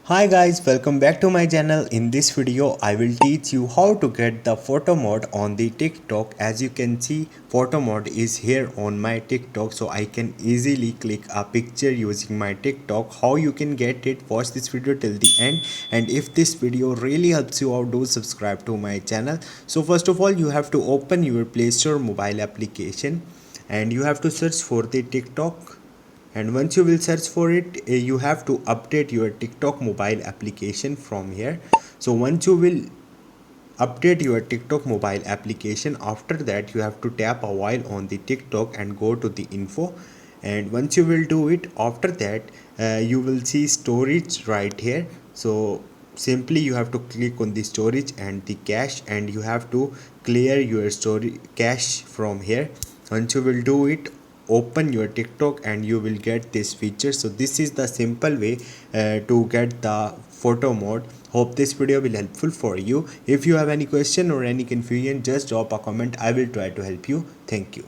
Hi guys, welcome back to my channel. In this video I will teach you how to get the photo mode on the TikTok. As you can see, photo mode is here on my TikTok, so I can easily click a picture using my TikTok. How you can get it, watch this video till the end, and if this video really helps you out, do subscribe to my channel. So first of all, you have to open your Play Store mobile application and you have to search for the TikTok. And once you will search for it, you have to update your TikTok mobile application from here. So once you will update your TikTok mobile application, after that you have to tap a while on the TikTok and go to the info. And once you will do it, after that you will see storage right here. So simply you have to click on the storage and the cache, and you have to clear your storage cache from here. Once you will do it, open your TikTok and you will get this feature. So this is the simple way to get the photo mode. Hope this video will helpful for you. If you have any question or any confusion, just drop a comment. I will try to help you. Thank you.